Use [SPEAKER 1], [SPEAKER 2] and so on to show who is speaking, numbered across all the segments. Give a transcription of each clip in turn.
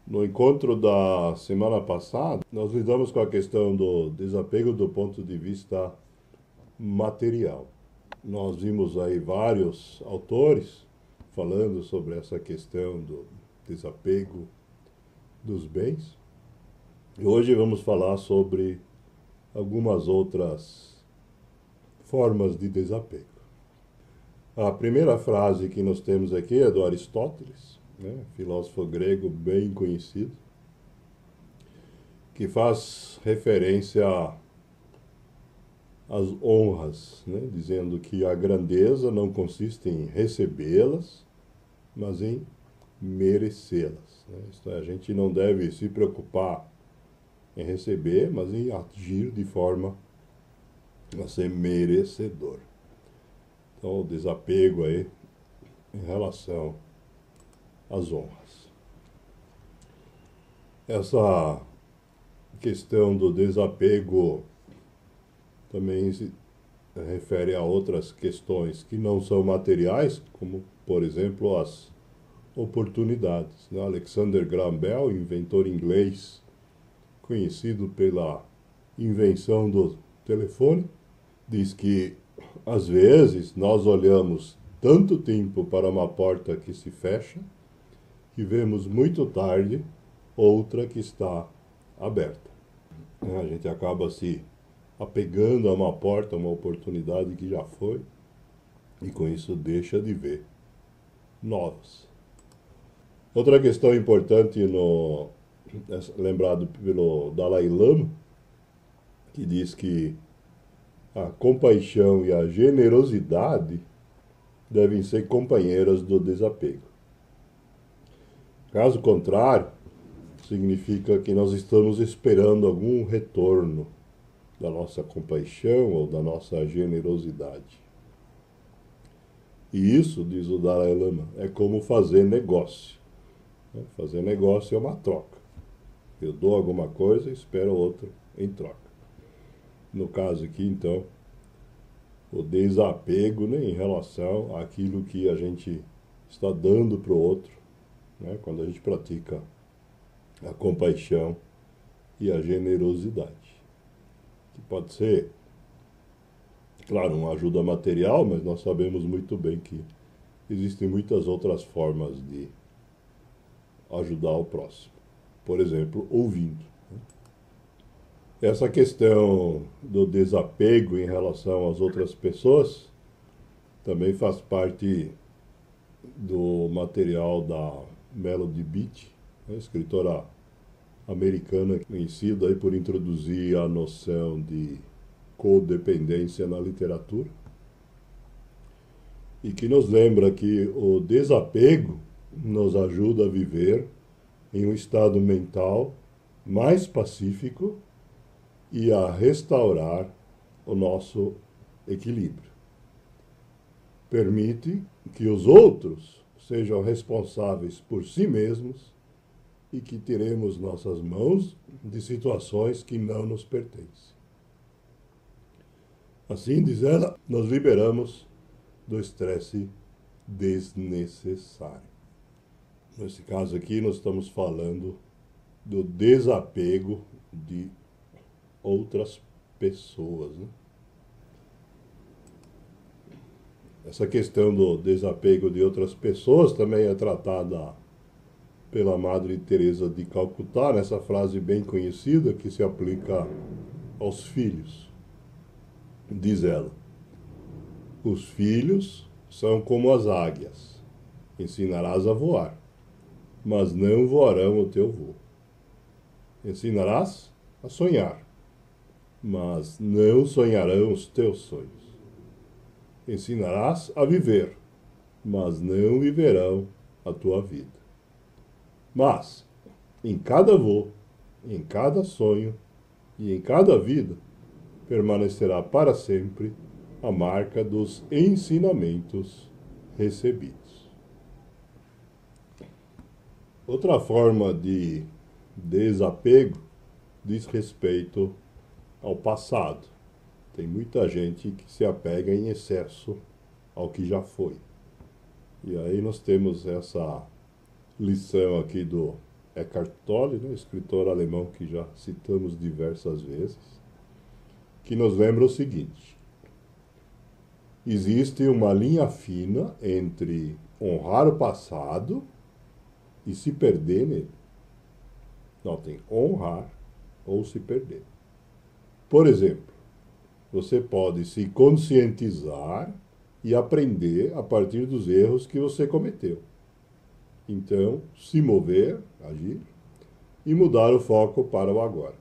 [SPEAKER 1] No encontro da semana passada, nós lidamos com a questão do desapego do ponto de vista material. Nós vimos aí vários autores falando sobre essa questão do desapego dos bens. E hoje vamos falar sobre algumas outras formas de desapego. A primeira frase que nós temos aqui é do Aristóteles, né, filósofo grego bem conhecido, que faz referência às honras, né, dizendo que a grandeza não consiste em recebê-las, mas em merecê-las. Né? Isto é, a gente não deve se preocupar em receber, mas em agir de forma a ser merecedor. Então, o desapego aí em relação às honras. Essa questão do desapego também se refere a outras questões que não são materiais, como, por exemplo, as oportunidades. Né? Alexander Graham Bell, inventor inglês, conhecido pela invenção do telefone, diz que às vezes nós olhamos tanto tempo para uma porta que se fecha que vemos muito tarde outra que está aberta. A gente acaba se apegando a uma porta, uma oportunidade que já foi, e com isso deixa de ver novas. Outra questão importante lembrado pelo Dalai Lama, que diz que a compaixão e a generosidade devem ser companheiras do desapego. Caso contrário, significa que nós estamos esperando algum retorno da nossa compaixão ou da nossa generosidade. E isso, diz o Dalai Lama, é como fazer negócio. Fazer negócio é uma troca. Eu dou alguma coisa e espero outra em troca. No caso aqui, então, o desapego, né, em relação àquilo que a gente está dando para o outro, né, quando a gente pratica a compaixão e a generosidade. Que pode ser, claro, uma ajuda material, mas nós sabemos muito bem que existem muitas outras formas de ajudar o próximo. Por exemplo, ouvindo. Essa questão do desapego em relação às outras pessoas também faz parte do material da Melody Beattie, né, escritora americana conhecida aí por introduzir a noção de codependência na literatura, e que nos lembra que o desapego nos ajuda a viver em um estado mental mais pacífico e a restaurar o nosso equilíbrio. Permite que os outros sejam responsáveis por si mesmos e que tiremos nossas mãos de situações que não nos pertencem. Assim, diz ela, nos liberamos do estresse desnecessário. Nesse caso aqui, nós estamos falando do desapego de outras pessoas. Né? Essa questão do desapego de outras pessoas também é tratada pela Madre Teresa de Calcutá, nessa frase bem conhecida que se aplica aos filhos. Diz ela: os filhos são como as águias, ensinarás a voar, mas não voarão o teu voo. Ensinarás a sonhar, mas não sonharão os teus sonhos. Ensinarás a viver, mas não viverão a tua vida. Mas, em cada voo, em cada sonho e em cada vida, permanecerá para sempre a marca dos ensinamentos recebidos. Outra forma de desapego diz respeito ao passado. Tem muita gente que se apega em excesso ao que já foi. E aí nós temos essa lição aqui do Eckhart Tolle, né, escritor alemão que já citamos diversas vezes, que nos lembra o seguinte: existe uma linha fina entre honrar o passado e se perder nele. Notem, honrar ou se perder. Por exemplo, você pode se conscientizar e aprender a partir dos erros que você cometeu. Então, se mover, agir e mudar o foco para o agora.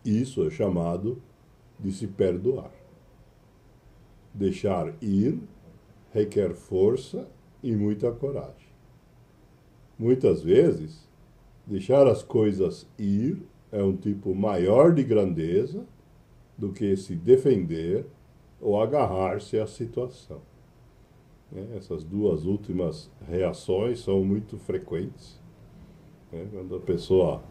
[SPEAKER 1] Isso é chamado de se perdoar. Deixar ir requer força e muita coragem. Muitas vezes, deixar as coisas ir é um tipo maior de grandeza do que se defender ou agarrar-se à situação. Essas duas últimas reações são muito frequentes. Quando a pessoa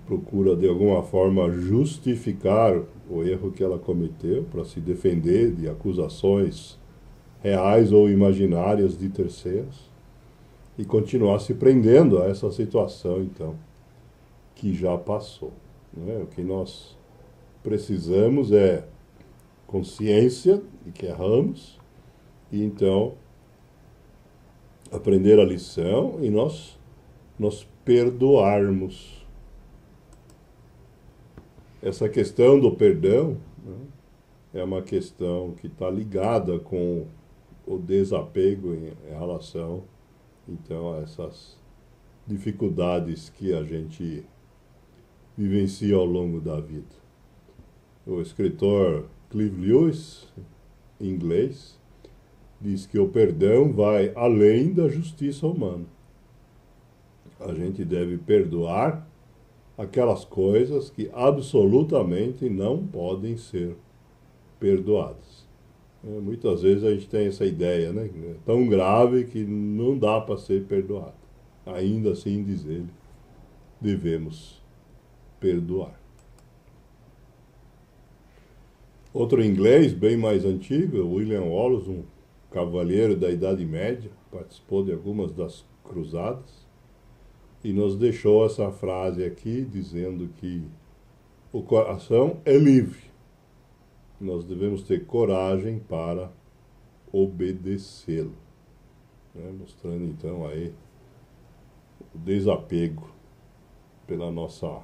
[SPEAKER 1] procura, de alguma forma, justificar o erro que ela cometeu para se defender de acusações reais ou imaginárias de terceiros e continuar se prendendo a essa situação, então, que já passou. O que nós precisamos é consciência de que erramos e, então, aprender a lição e nós perdoarmos. Essa questão do perdão, né, é uma questão que está ligada com o desapego em relação, então, a essas dificuldades que a gente vivencia ao longo da vida. O escritor Clive Lewis, em inglês, diz que o perdão vai além da justiça humana. A gente deve perdoar aquelas coisas que absolutamente não podem ser perdoadas. Muitas vezes a gente tem essa ideia, né? É tão grave que não dá para ser perdoado. Ainda assim, diz ele, devemos perdoar. Outro inglês, bem mais antigo, William Wallace, um cavalheiro da Idade Média, participou de algumas das cruzadas, e nos deixou essa frase aqui, dizendo que o coração é livre. Nós devemos ter coragem para obedecê-lo. Mostrando, então, aí o desapego pela nossa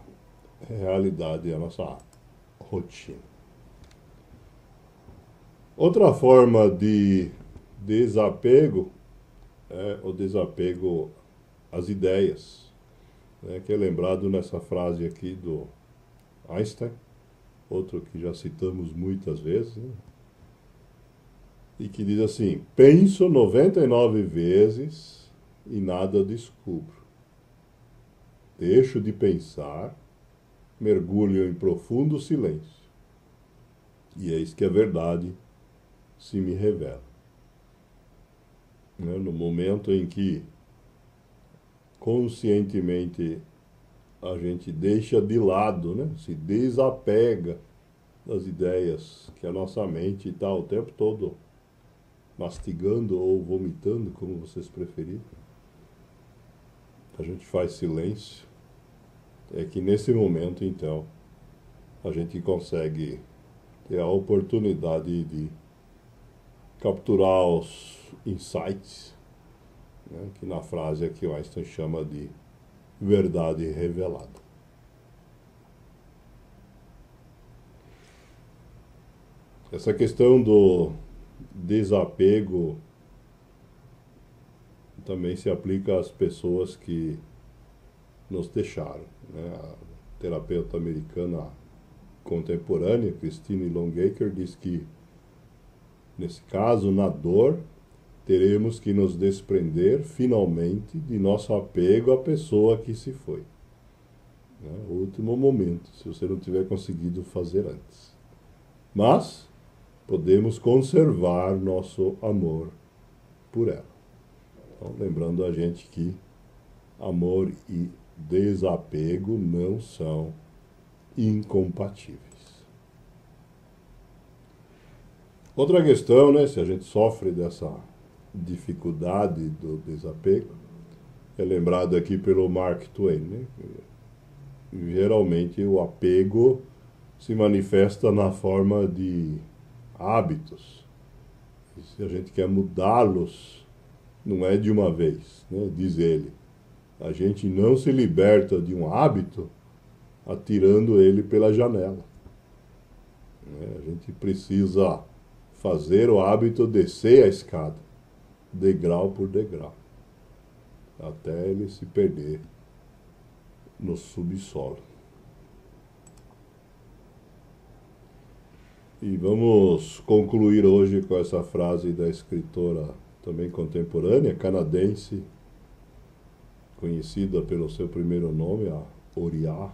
[SPEAKER 1] realidade e a nossa rotina. Outra forma de desapego é o desapego às ideias, que é lembrado nessa frase aqui do Einstein, outro que já citamos muitas vezes, né? E que diz assim: penso 99 vezes e nada descubro. Deixo de pensar, mergulho em profundo silêncio. E eis que a verdade se me revela. No momento em que conscientemente a gente deixa de lado, né? Se desapega das ideias que a nossa mente está o tempo todo mastigando ou vomitando, como vocês preferirem, a gente faz silêncio, é que nesse momento, então, a gente consegue ter a oportunidade de capturar os insights, que na frase aqui o Einstein chama de verdade revelada. Essa questão do desapego também se aplica às pessoas que nos deixaram. A terapeuta americana contemporânea, Christine Longacre, diz que, nesse caso, na dor, teremos que nos desprender, finalmente, de nosso apego à pessoa que se foi. O último momento, se você não tiver conseguido fazer antes. Mas podemos conservar nosso amor por ela. Então, lembrando a gente que amor e desapego não são incompatíveis. Outra questão, se a gente sofre dessa dificuldade do desapego, é lembrado aqui pelo Mark Twain, né? Geralmente o apego se manifesta na forma de hábitos. E se a gente quer mudá-los, não é de uma vez, né? Diz ele. A gente não se liberta de um hábito atirando ele pela janela, né? A gente precisa fazer o hábito descer a escada, degrau por degrau, até ele se perder no subsolo. E vamos concluir hoje com essa frase da escritora também contemporânea, canadense, conhecida pelo seu primeiro nome, a Oriá,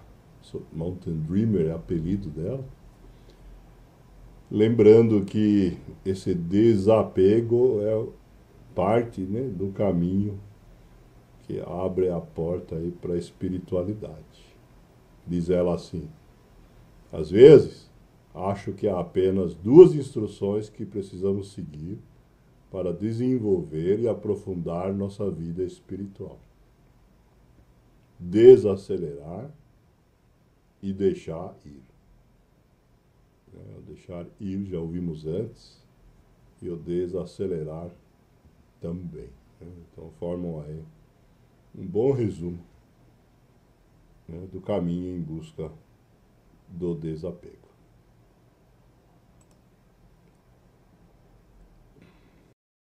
[SPEAKER 1] Mountain Dreamer é apelido dela. Lembrando que esse desapego é parte, né, do caminho que abre a porta aí para a espiritualidade. Diz ela assim: às vezes, acho que há apenas duas instruções que precisamos seguir para desenvolver e aprofundar nossa vida espiritual: desacelerar e deixar ir. O deixar ir já ouvimos antes, e o desacelerar também. Então formam aí um bom resumo, né, do caminho em busca do desapego.